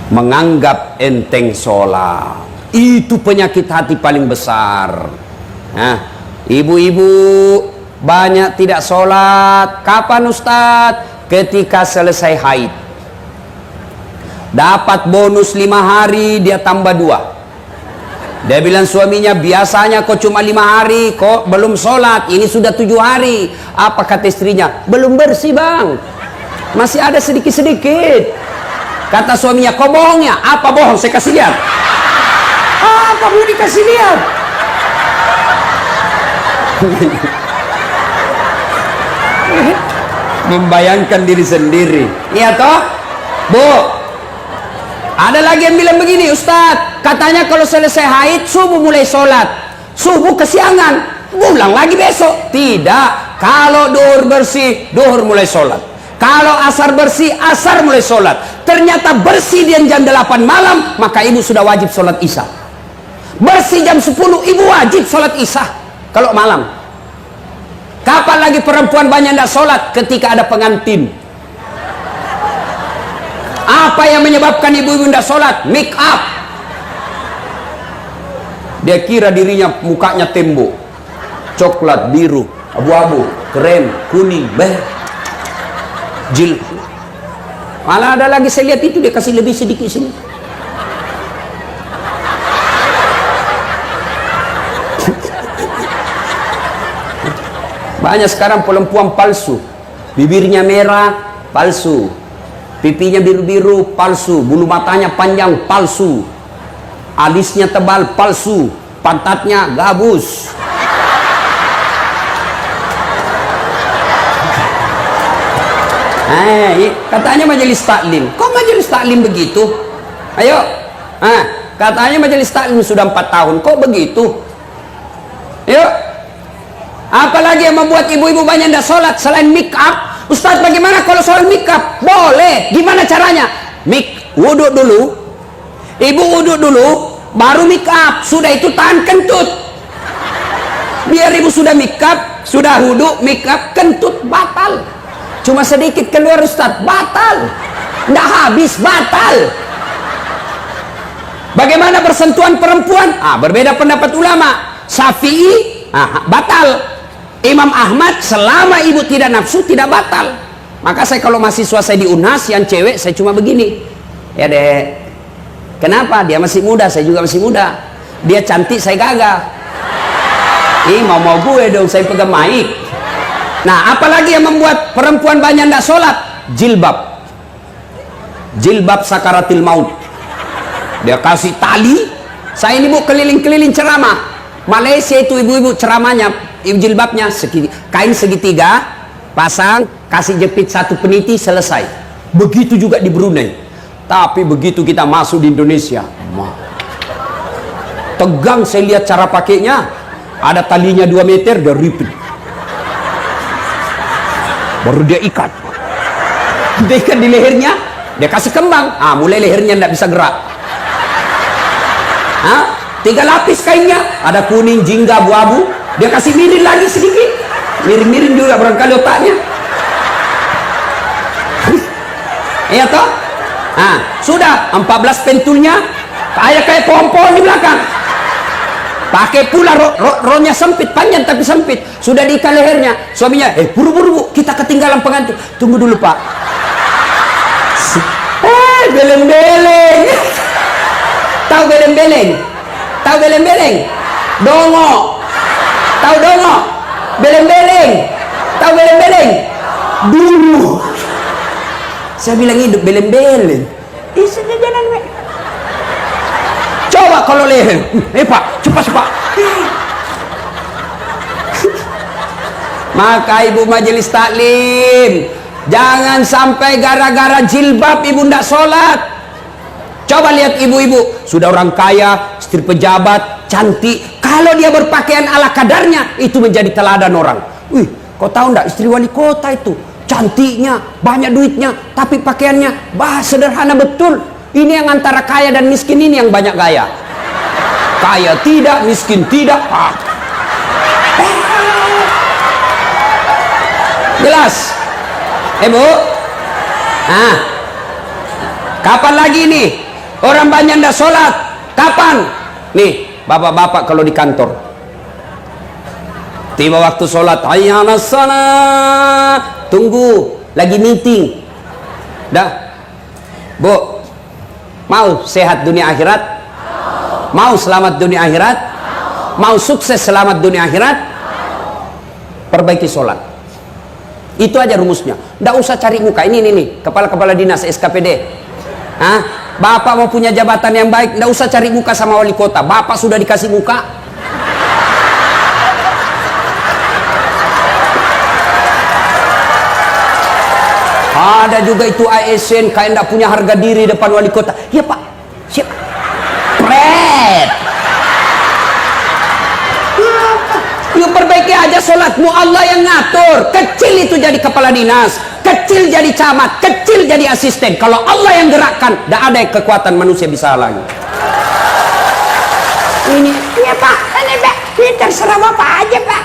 menganggap enteng sholat. Itu penyakit hati paling besar. Nah, ibu-ibu banyak tidak sholat. Kapan Ustadz? Ketika selesai haid. Dapat bonus 5 hari, dia tambah 2. Dia bilang suaminya, biasanya kok cuma 5 hari, kok belum sholat, ini sudah 7 hari. Apa kata istrinya? Belum bersih bang, masih ada sedikit-sedikit. Kata suaminya, kok bohong ya? Apa bohong? Saya kasih lihat. Apa mau dikasih lihat? Membayangkan diri sendiri. Iya toh? Bu, ada lagi yang bilang begini, Ustadz, katanya kalau selesai haid subuh mulai sholat, subuh kesiangan, pulang lagi besok. Tidak, kalau duhur bersih, duhur mulai sholat. Kalau asar bersih, asar mulai sholat. Ternyata bersih dia jam 8 malam, maka ibu sudah wajib sholat isya. Bersih jam 10, ibu wajib sholat isya kalau malam. Kapan lagi perempuan banyak tidak sholat? Ketika ada pengantin. Apa yang menyebabkan ibu-ibu tidak sholat? Make up. Dia kira dirinya mukanya tembok, coklat, biru, abu-abu, krem, kuning, jil. Malah ada lagi saya lihat itu dia kasih lebih sedikit sini. Banyak sekarang perempuan palsu. Bibirnya merah, palsu. Pipinya biru-biru, palsu. Bulu matanya panjang, palsu. Alisnya tebal, palsu. Pantatnya gabus. Katanya majelis taklim. Kok majelis taklim begitu? Ayo. Katanya majelis taklim sudah 4 tahun. Kok begitu? Yuk. Apalagi yang membuat ibu-ibu banyak tidak sholat selain make up? Ustadz, bagaimana kalau soal make up? Boleh. Gimana caranya? Wudhu dulu. Ibu wudhu dulu, baru make up. Sudah itu tahan kentut. Biar ibu sudah make up, sudah wudhu, make up, kentut batal. Cuma sedikit keluar Ustadz, batal. Nggak habis, batal. Bagaimana bersentuhan perempuan? Berbeda pendapat ulama. Syafi'i, batal. Imam Ahmad, selama ibu tidak nafsu, tidak batal. Maka saya kalau mahasiswa saya di UNHAS yang cewek, saya cuma begini. Ya dek, kenapa? Dia masih muda, saya juga masih muda. Dia cantik, saya gagah. Mau gue dong, saya pegang mic. Nah, apalagi yang membuat perempuan banyak tidak sholat? Jilbab. Jilbab sakaratil maut. Dia kasih tali. Saya ini bu keliling-keliling ceramah. Malaysia itu ibu-ibu ceramahnya, jilbabnya kain segitiga, pasang, kasih jepit 1 peniti, selesai. Begitu juga di Brunei. Tapi begitu kita masuk di Indonesia, tegang saya lihat cara pakainya. Ada talinya 2 meter, dia ripit. Baru dia ikat. Dia ikat di lehernya, dia kasih kembang. Mulai lehernya tidak bisa gerak. 3 lapis kainnya, ada kuning, jingga, abu-abu. Dia kasih miring lagi sedikit, miring-miring juga barangkali otaknya. Iya toh? Sudah 14 pentulnya, kayak pohon-pohon di belakang. Pakai pula rohnya sempit, panjang tapi sempit. Sudah diikat lehernya. Suaminya, buru-buru bu, kita ketinggalan pengantin. Tunggu dulu pak. Beleng-beleng. Tahu beleng-beleng? Tahu beleng-beleng? Dongo. Tahu dongo? Beleng-beleng. Tahu beleng-beleng? Dulu. Saya bilang hidup beleng-beleng. Sudah jalan. Coba kalau leher. Pak, cepat. Maka ibu majelis taklim, jangan sampai gara-gara jilbab ibu ndak sholat. Coba lihat ibu-ibu, sudah orang kaya, istri pejabat, cantik. Kalau dia berpakaian ala kadarnya, itu menjadi teladan orang. Kau tahu ndak istri wali kota itu? Cantiknya, banyak duitnya, tapi pakaiannya sederhana betul. Ini yang antara kaya dan miskin ini yang banyak gaya. Kaya tidak, miskin tidak. Jelas? Bu? Kapan lagi nih? Orang banyak ndak sholat. Kapan? Nih, bapak-bapak kalau di kantor, tiba waktu sholat, hayya 'alas shalah, tunggu, lagi meeting. Dah, Bu, mau sehat dunia akhirat? Mau selamat dunia akhirat? Mau sukses selamat dunia akhirat? Perbaiki sholat. Itu aja rumusnya. Nggak usah cari muka. Ini nih, kepala-kepala dinas SKPD. Hah? Bapak mau punya jabatan yang baik, nggak usah cari muka sama wali kota. Bapak sudah dikasih muka. Ada juga itu ASN kayak nggak punya harga diri depan wali kota. Ya Pak, siapa? Pret. Yuk perbaiki aja sholatmu, Allah yang ngatur. Kecil itu jadi kepala dinas, kecil jadi camat, kecil jadi asisten. Kalau Allah yang gerakkan, tidak ada kekuatan manusia bisa lagi. Ini, ya Pak, ini Pak, ini terserah Bapak aja Pak.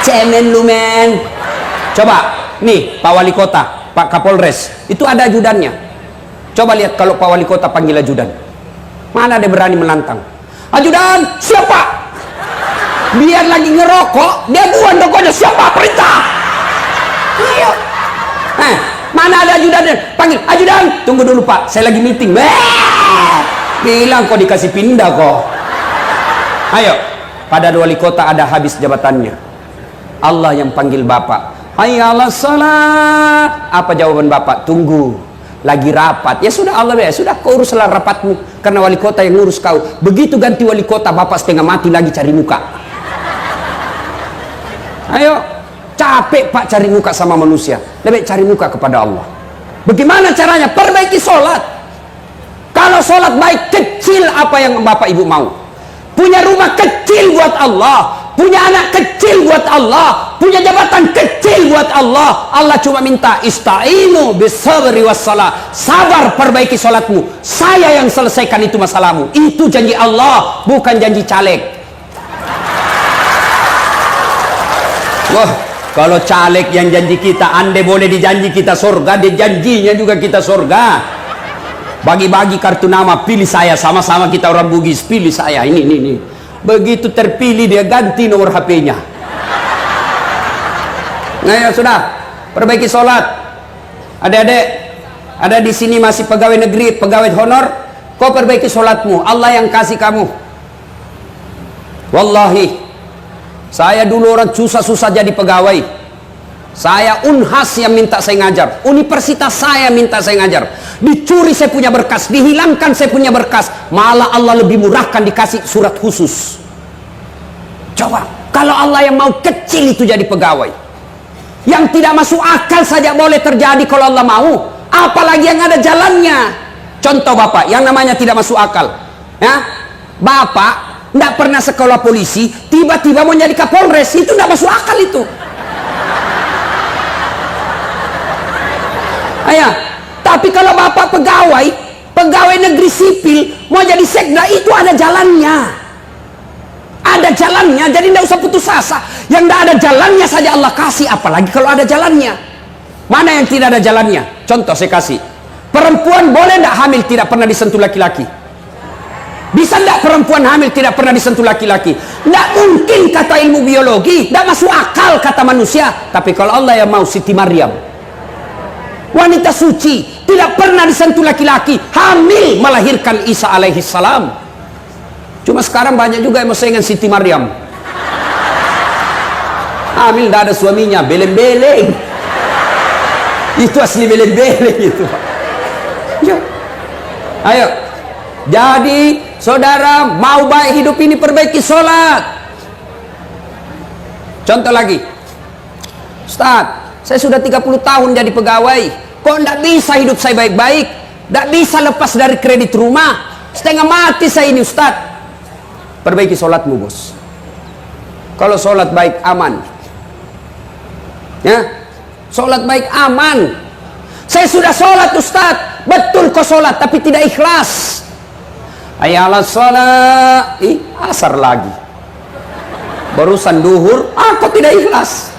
Cemen lu men. Coba, nih Pak Wali Kota, Pak Kapolres, itu ada ajudannya. Coba lihat kalau Pak Wali Kota panggil ajudan, mana dia berani menantang? Ajudan, siapa? Biar lagi ngerokok, dia buang rokoknya. Siapa? Perintah. Ayo. Mana ada ajudan? Panggil, ajudan. Tunggu dulu Pak, saya lagi meeting. Bilang kok dikasih pindah kok. Ayo. Pada wali kota ada habis jabatannya. Allah yang panggil Bapak. Hayya 'alas shalah. Apa jawaban Bapak? Tunggu. Lagi rapat. Ya sudah Allah ya. Sudah kau uruslah rapatmu. Karena wali kota yang ngurus kau. Begitu ganti wali kota, Bapak setengah mati lagi cari muka. Ayo, capek Pak cari muka sama manusia, lebih cari muka kepada Allah. Bagaimana caranya? Perbaiki sholat. Kalau sholat baik, kecil apa yang Bapak Ibu mau. Punya rumah kecil buat Allah, punya anak kecil buat Allah, punya jabatan kecil buat Allah. Allah cuma minta ista'inu bisabri wassalah. Sabar, perbaiki sholatmu. Saya yang selesaikan itu masalahmu. Itu janji Allah, bukan janji caleg. Wah, kalau caleg yang janji kita, andai boleh dijanji kita surga, dijanjinya juga kita surga. Bagi-bagi kartu nama, pilih saya, sama-sama kita orang Bugis, pilih saya, ini. Begitu terpilih dia ganti nomor HP-nya. Nah ya sudah, perbaiki sholat. Adik-adik, ada di sini masih pegawai negeri, pegawai honor, kau perbaiki sholatmu, Allah yang kasih kamu. Wallahi, saya dulu orang susah-susah jadi pegawai. Saya Unhas yang minta saya ngajar, universitas saya minta saya ngajar. Dicuri saya punya berkas, dihilangkan saya punya berkas. Malah Allah lebih murahkan dikasih surat khusus. Coba, kalau Allah yang mau kecil itu jadi pegawai, yang tidak masuk akal saja boleh terjadi kalau Allah mau, apalagi yang ada jalannya. Contoh Bapak, yang namanya tidak masuk akal, ya, Bapak tidak pernah sekolah polisi, tiba-tiba mau jadi Kapolres, itu tidak masuk akal itu. Ayah, tapi kalau Bapak pegawai negeri sipil, mau jadi sekda, itu ada jalannya. Ada jalannya, jadi tidak usah putus asa. Yang tidak ada jalannya saja Allah kasih, apalagi kalau ada jalannya. Mana yang tidak ada jalannya? Contoh saya kasih. Perempuan boleh tidak hamil tidak pernah disentuh laki-laki? Bisa tidak perempuan hamil tidak pernah disentuh laki-laki? Tidak mungkin kata ilmu biologi, tidak masuk akal kata manusia. Tapi kalau Allah yang mau, Siti Maryam, wanita suci, tidak pernah disentuh laki-laki, hamil melahirkan Isa alaihi salam. Cuma sekarang banyak juga yang mau dengan Siti Maryam. Hamil tidak ada suaminya, beleng-beleng. Itu asli beleng-beleng itu. Ya. Ayo. Jadi saudara mau baik hidup ini, perbaiki sholat. Contoh lagi, Ustaz, saya sudah 30 tahun jadi pegawai, kok tidak bisa hidup saya baik-baik, tidak bisa lepas dari kredit rumah, setengah mati saya ini Ustaz. Perbaiki sholatmu bos. Kalau sholat baik aman, ya, sholat baik aman. Saya sudah sholat Ustaz, betul kok sholat tapi tidak ikhlas. Hayya 'alas shalah, asar lagi. Barusan duhur, aku tidak ikhlas.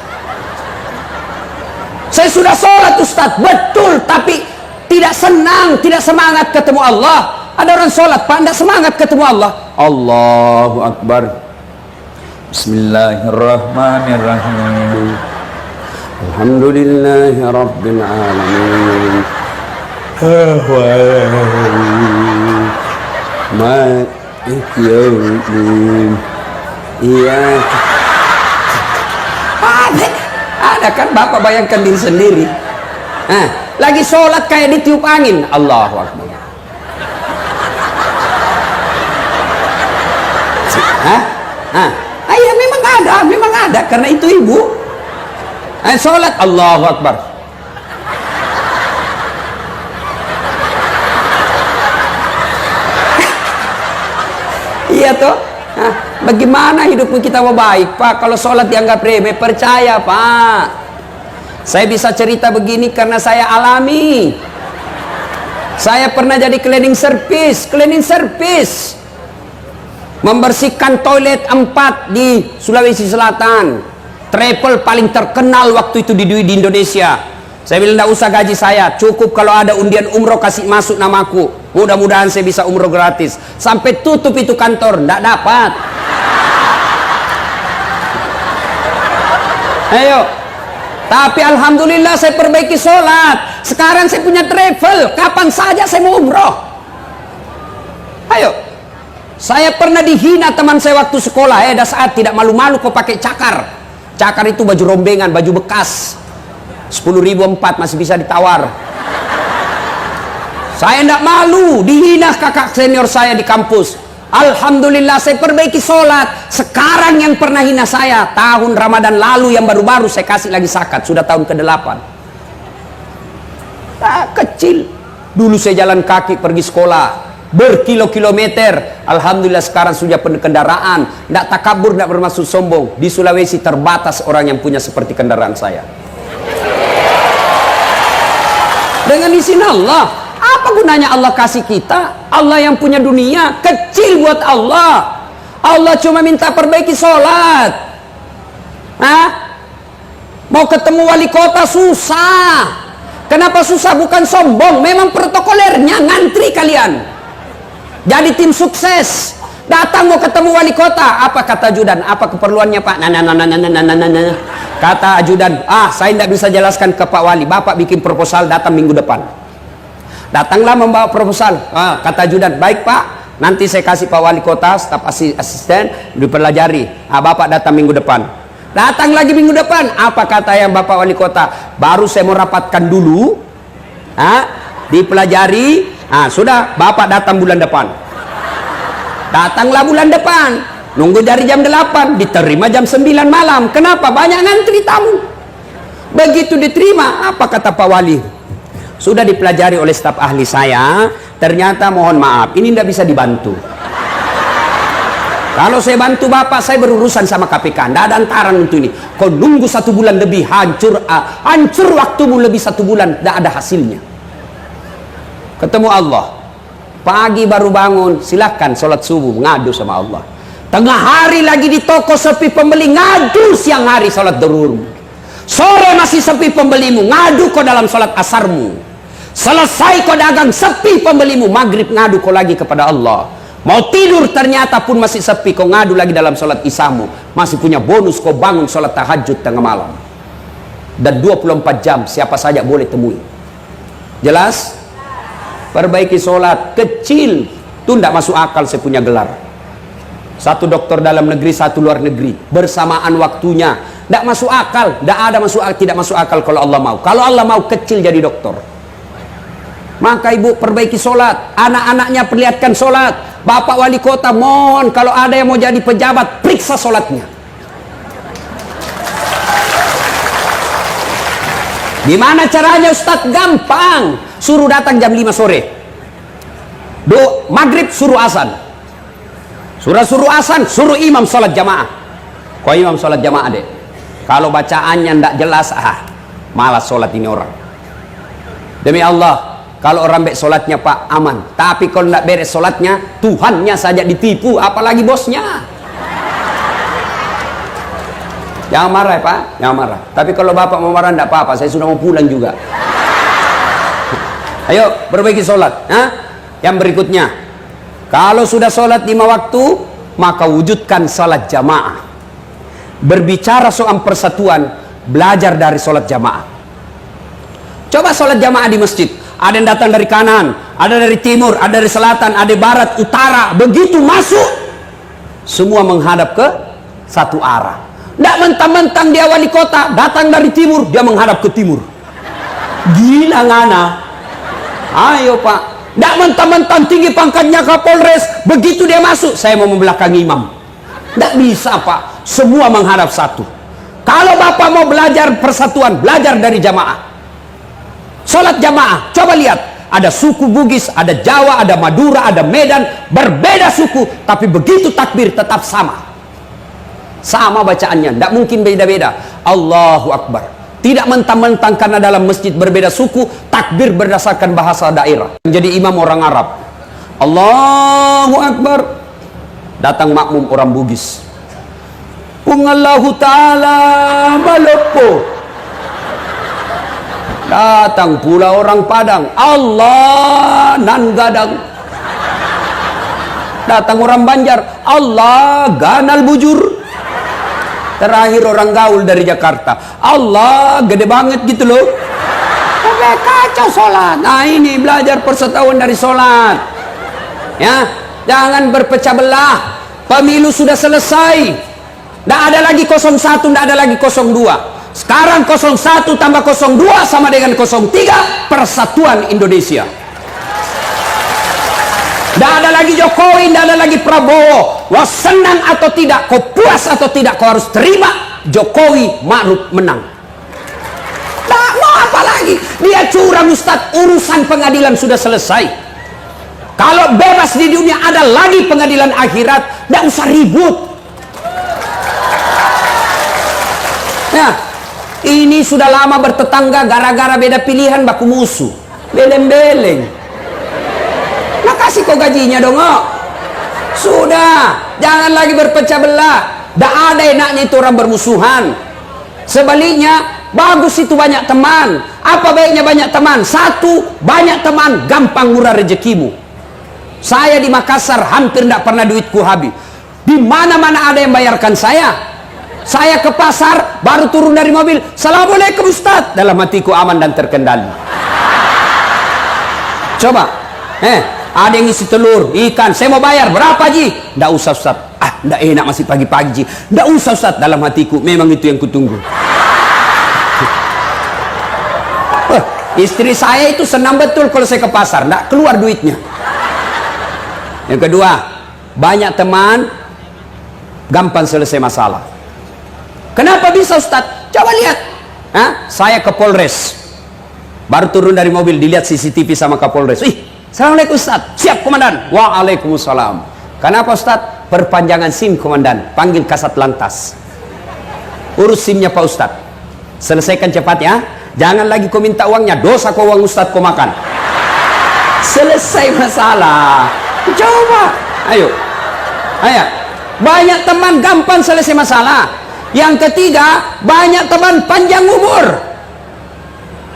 Saya sudah sholat Ustaz, betul, tapi tidak senang, tidak semangat ketemu Allah. Ada orang sholat Pak, tidak semangat ketemu Allah. Allahu Akbar, Bismillahirrahmanirrahim, Alhamdulillahi Rabbil Alamin, Maliki Yaumiddin, ada kan Bapak bayangkan diri sendiri. Lagi sholat kayak ditiup angin. Allahu Akbar. Ya memang ada karena itu ibu. Sholat Allahu Akbar. Iya toh. Bagaimana hidupmu kita mau baik Pak kalau sholat dianggap remeh? Percaya Pak, saya bisa cerita begini karena saya alami. Saya pernah jadi cleaning service, membersihkan toilet 4 di Sulawesi Selatan. Travel paling terkenal waktu itu di Indonesia. Saya bilang tidak usah gaji saya, cukup kalau ada undian umroh kasih masuk namaku. Mudah-mudahan saya bisa umroh gratis. Sampai tutup itu kantor, tidak dapat. Ayo. Tapi alhamdulillah saya perbaiki sholat. Sekarang saya punya travel, kapan saja saya mau umroh. Ayo. Saya pernah dihina teman saya waktu sekolah. Saat tidak malu-malu kau pakai cakar. Cakar itu baju rombengan, baju bekas. 10.004 masih bisa ditawar. Saya tidak malu dihina kakak senior saya di kampus. Alhamdulillah saya perbaiki sholat. Sekarang yang pernah hina saya tahun Ramadan lalu yang baru-baru saya kasih lagi zakat, sudah tahun ke-8. Kecil dulu saya jalan kaki pergi sekolah berkilo-kilometer. Alhamdulillah sekarang sudah punya kendaraan. Tidak takabur, tidak bermaksud sombong. Di Sulawesi terbatas orang yang punya seperti kendaraan saya. Dengan izin Allah. Apa gunanya Allah kasih kita? Allah yang punya dunia kecil buat Allah. Allah cuma minta perbaiki sholat. Mau ketemu wali kota susah. Kenapa susah? Bukan sombong, memang protokolernya ngantri kalian. Jadi tim sukses. Datang mau ketemu wali kota, apa kata ajudan? Apa keperluannya Pak? Kata ajudan, saya tidak bisa jelaskan ke Pak Wali. Bapak bikin proposal, datang minggu depan. Datanglah membawa proposal. Kata ajudan, baik Pak, nanti saya kasih Pak Wali Kota, staf asisten, dipelajari. Bapak datang minggu depan. Datang lagi minggu depan. Apa kata yang Bapak Wali Kota? Baru saya mau rapatkan dulu, dipelajari. Sudah, Bapak datang bulan depan. Datanglah bulan depan. Nunggu dari jam 8, diterima jam 9 malam. Kenapa? Banyak ngantri tamu. Begitu diterima, apa kata Pak Wali? Sudah dipelajari oleh staf ahli saya, ternyata mohon maaf, ini tidak bisa dibantu. Kalau saya bantu Bapak, saya berurusan sama KPK. Tidak ada antaran untuk ini. Kau nunggu 1 bulan lebih, hancur waktumu lebih 1 bulan, tidak ada hasilnya. Ketemu Allah. Pagi baru bangun, silahkan sholat subuh, ngadu sama Allah. Tengah hari lagi di toko sepi pembeli, ngadu siang hari sholat duhur. Sore masih sepi pembelimu, ngadu kau dalam sholat asarmu. Selesai kau dagang, sepi pembelimu, maghrib ngadu kau lagi kepada Allah. Mau tidur ternyata pun masih sepi, kau ngadu lagi dalam sholat isyamu. Masih punya bonus kau bangun sholat tahajud tengah malam. Dan 24 jam siapa saja boleh temui. Jelas? Perbaiki sholat kecil itu tidak masuk akal. Saya punya gelar satu dokter dalam negeri, satu luar negeri, bersamaan waktunya. Tidak masuk akal, tidak masuk akal kalau Allah mau. Kalau Allah mau kecil jadi dokter. Maka ibu perbaiki sholat, anak-anaknya perlihatkan sholat. Bapak wali kota mohon kalau ada yang mau jadi pejabat, periksa sholatnya. Gimana caranya Ustadz? Gampang. Suruh datang jam 5 sore. Maghrib suruh azan. Suruh azan, suruh imam sholat jamaah. Kau imam sholat jamaah deh. Kalau bacaannya tidak jelas, malas sholat ini orang. Demi Allah, kalau orang baik sholatnya Pak aman. Tapi kalau tidak beres sholatnya, Tuhannya saja ditipu, apalagi bosnya. Jangan marah ya Pak, jangan marah. Tapi kalau Bapak mau marah tidak apa-apa, saya sudah mau pulang juga. Ayo perbaiki sholat. Yang berikutnya, kalau sudah sholat 5 waktu, maka wujudkan sholat jamaah. Berbicara soal persatuan, belajar dari sholat jamaah. Coba sholat jamaah di masjid. Ada yang datang dari kanan, ada dari timur, ada dari selatan, ada barat, utara. Begitu masuk, semua menghadap ke satu arah. Tidak mentang-mentang dia wali kota, datang dari timur, dia menghadap ke timur. Gila ngana. Ayo Pak. Tidak mentang-mentang tinggi pangkatnya Kapolres, begitu dia masuk, saya mau membelakangi imam. Tidak bisa Pak. Semua menghadap satu. Kalau Bapak mau belajar persatuan, belajar dari jamaah. Sholat jamaah, coba lihat. Ada suku Bugis, ada Jawa, ada Madura, ada Medan. Berbeda suku, tapi begitu takbir tetap sama. Sama bacaannya, tidak mungkin beda-beda. Allahu Akbar. Tidak mentang-mentang karena dalam masjid berbeda suku, takbir berdasarkan bahasa daerah. Jadi imam orang Arab. Allahu Akbar. Datang makmum orang Bugis. Allahu Ta'ala malepo. Datang pula orang Padang. Allah nan gadang. Datang orang Banjar. Allah ganal bujur. Terakhir orang gaul dari Jakarta. Allah gede banget gitu loh. Sampai kacau sholat. Nah ini belajar persatuan dari sholat. Ya, jangan berpecah belah. Pemilu sudah selesai. Tidak ada lagi 01, tidak ada lagi 02. Sekarang 01 tambah 02 sama dengan 03. Persatuan Indonesia. Tidak ada lagi Jokowi, tidak ada lagi Prabowo. Wah senang atau tidak, kau puas atau tidak, kau harus terima Jokowi Ma'ruf menang. Tidak mau apa lagi. Dia curang Ustaz, urusan pengadilan sudah selesai. Kalau bebas di dunia ada lagi pengadilan akhirat, tidak usah ribut. Ya, ini sudah lama bertetangga gara-gara beda pilihan baku musuh. Beleng-beleng. Nah kasih kau gajinya dong. Sudah, jangan lagi berpecah belah. Tidak ada enaknya itu orang bermusuhan. Sebaliknya, bagus itu banyak teman. Apa baiknya banyak teman? Satu, banyak teman gampang murah rezekimu. Saya di Makassar hampir tidak pernah duitku habis. Di mana-mana ada yang bayarkan saya. Saya ke pasar, baru turun dari mobil. Assalamualaikum Ustaz. Dalam hatiku aman dan terkendali. Coba, ada yang isi telur, ikan, saya mau bayar, berapa Ji? Nggak usah Ustaz. Nggak enak masih pagi-pagi Ji. Nggak usah Ustaz, dalam hatiku, memang itu yang kutunggu. Istri saya itu senang betul kalau saya ke pasar, nggak keluar duitnya. Yang kedua, banyak teman, gampang selesai masalah. Kenapa bisa Ustaz? Coba lihat. Saya ke Polres, baru turun dari mobil, dilihat CCTV sama Kapolres. Assalamualaikum Ustaz. Siap komandan. Waalaikumsalam. Kenapa Ustaz? Perpanjangan SIM komandan. Panggil Kasat Lantas. Urus SIM-nya Pak Ustaz. Selesaikan cepat ya. Jangan lagi kau minta uangnya. Dosa kau uang Ustaz kau makan. Selesai masalah. Coba. Ayo. Banyak teman gampang selesai masalah. Yang ketiga, banyak teman panjang umur.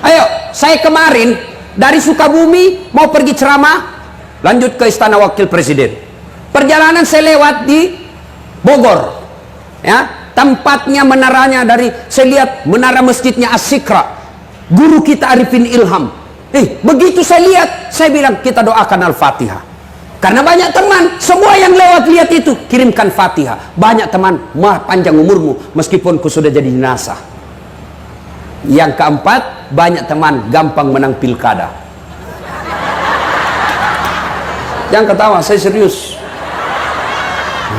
Ayo, saya kemarin dari Sukabumi mau pergi ceramah, lanjut ke Istana Wakil Presiden. Perjalanan saya lewat di Bogor, ya, tempatnya menaranya dari saya lihat menara masjidnya As-Sikra, guru kita Arifin Ilham. Begitu saya lihat, saya bilang kita doakan Al-Fatihah. Karena banyak teman, semua yang lewat lihat itu kirimkan Fatihah. Banyak teman, panjang umurmu meskipun kau sudah jadi jenazah. Yang keempat, banyak teman gampang menang pilkada. Jangan ketawa, saya serius.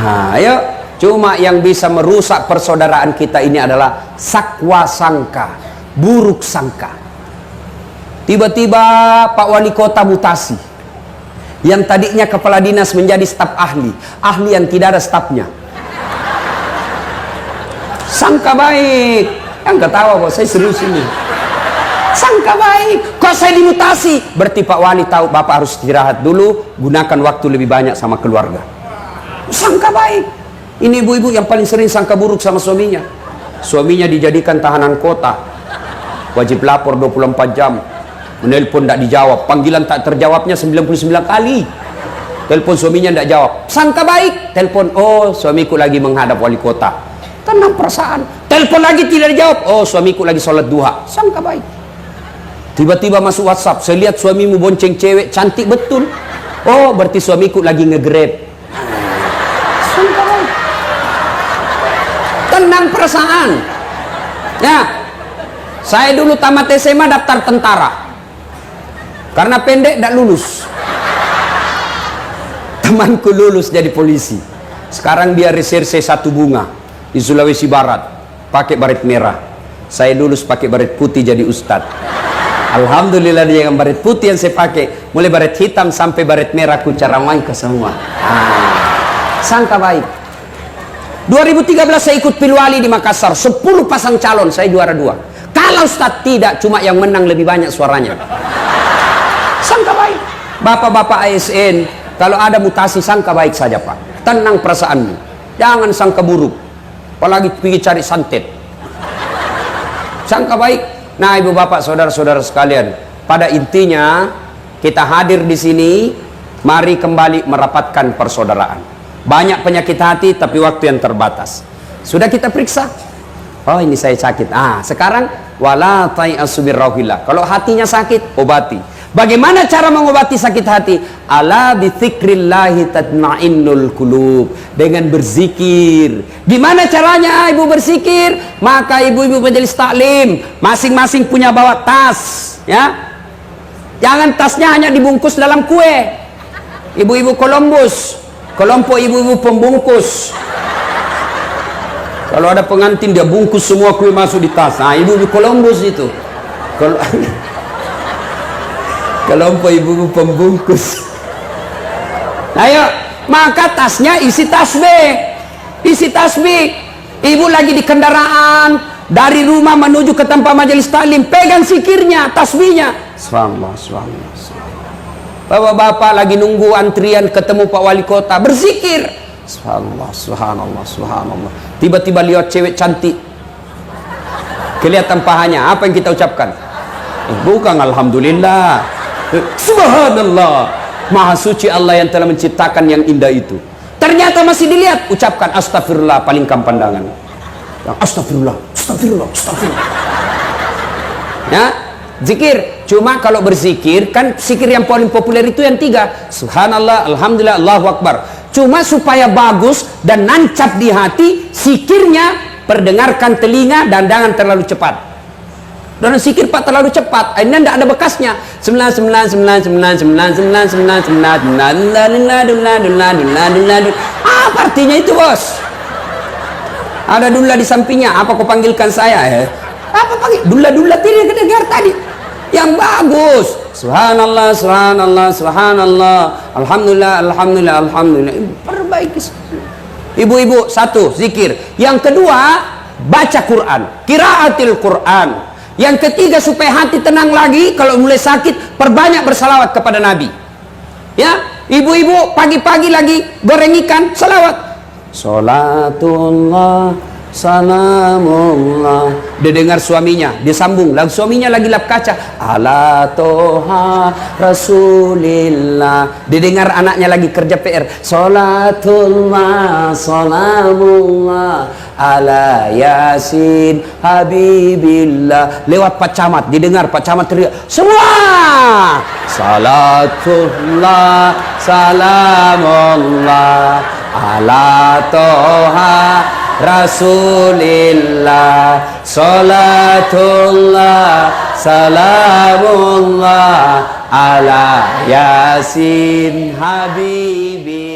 Nah, ayo, cuma yang bisa merusak persaudaraan kita ini adalah sakwa sangka, buruk sangka. Tiba-tiba Pak Wali Kota mutasi. Yang tadinya kepala dinas menjadi staf ahli, ahli yang tidak ada stafnya. Sangka baik. Yang ketawa kok, saya serius ini. Sangka baik, kok saya dimutasi? Berarti Pak Wali tahu Bapak harus istirahat dulu, gunakan waktu lebih banyak sama keluarga. Sangka baik. Ini ibu-ibu yang paling sering sangka buruk sama suaminya. Suaminya dijadikan tahanan kota, wajib lapor 24 jam. Menelpon tidak dijawab, panggilan tak terjawabnya 99 kali. Telepon suaminya tidak jawab, sangka baik. Telepon, oh suamiku lagi menghadap wali kota. Tenang perasaan. Telepon lagi tidak dijawab, oh suamiku lagi sholat duha. Sangka baik. Tiba-tiba masuk WhatsApp, saya lihat suamimu bonceng cewek cantik betul. Oh berarti suamiku lagi nge-grab. Sangka baik. Tenang perasaan. Ya, saya dulu tamat SMA daftar tentara. Karena pendek tidak lulus. Temanku lulus jadi polisi. Sekarang dia reserse satu bunga di Sulawesi Barat, pakai baret merah. Saya lulus pakai baret putih jadi ustad. Alhamdulillah dia yang baret putih yang saya pakai, mulai baret hitam sampai baret merah ku caramai ke semua. Sangka baik. 2013 saya ikut pilwali di Makassar, 10 pasang calon, saya juara 2. Kalau ustad tidak, cuma yang menang lebih banyak suaranya. Sangka baik. Bapak-bapak ASN, kalau ada mutasi sangka baik saja Pak. Tenang perasaanmu, jangan sangka buruk, apalagi pergi cari santet. Sangka baik. Nah ibu bapak saudara-saudara sekalian, pada intinya kita hadir di sini, mari kembali merapatkan persaudaraan. Banyak penyakit hati tapi waktu yang terbatas. Sudah kita periksa, oh ini saya sakit. Sekarang wala tai'asu birrauhillah. Kalau hatinya sakit, obati. Bagaimana cara mengobati sakit hati? Ala bidzikrillahi tatmainnul qulub. Dengan berzikir. Gimana caranya ibu berzikir? Maka ibu-ibu majelis taklim masing-masing punya bawa tas, ya. Jangan tasnya hanya dibungkus dalam kue. Ibu-ibu Columbus, kelompok ibu-ibu pembungkus. Kalau ada pengantin dia bungkus semua kue masuk di tas. Ibu-ibu Columbus itu. Kelompok ibu-ibu pembungkus. Ayo, maka tasnya isi tasbih. Isi tasbih. Ibu lagi di kendaraan dari rumah menuju ke tempat majelis taklim, pegang zikirnya, tasbihnya. Subhanallah, subhanallah. Bapak-bapak lagi nunggu antrian ketemu Pak Wali Kota, berzikir. Subhanallah, subhanallah, subhanallah. Tiba-tiba lihat cewek cantik. Kelihatan pahanya, apa yang kita ucapkan? Bukan alhamdulillah. Subhanallah, maha suci Allah yang telah menciptakan yang indah itu. Ternyata masih dilihat, ucapkan astagfirullah, palingkan pandangan. Astagfirullah, astagfirullah, astagfirullah. Ya, zikir. Cuma kalau berzikir kan zikir yang paling populer itu yang 3, subhanallah, alhamdulillah, Allahu akbar. Cuma supaya bagus dan nancap di hati, zikirnya perdengarkan telinga dan jangan terlalu cepat. Dan zikir Pak terlalu cepat, ini tidak ada bekasnya. Apa artinya itu bos? Ada dula di sampingnya, apa kau panggilkan saya? Apa panggil? Dula-dula tidak kedengar tadi. Yang bagus. Subhanallah, subhanallah, subhanallah. Alhamdulillah, alhamdulillah, alhamdulillah. Perbaiki. Ibu-ibu, 1 zikir. Yang kedua, baca Quran, qiraatil Quran. Yang ketiga, supaya hati tenang lagi, kalau mulai sakit, perbanyak bersalawat kepada Nabi. Ya, ibu-ibu pagi-pagi lagi goreng ikan, salawat. Salatullah, salamullah. Dia dengar suaminya, dia sambung. Lalu suaminya lagi lap kaca. Ala toha rasulillah. Dia dengar anaknya lagi kerja PR. Salatullah, salamullah. Ala yasin habibillah. Lewat Pak Camat, didengar Pak Camat teriak, semua salatullah, salamullah ala toha rasulillah, salatullah, salamullah ala yasin habibillah.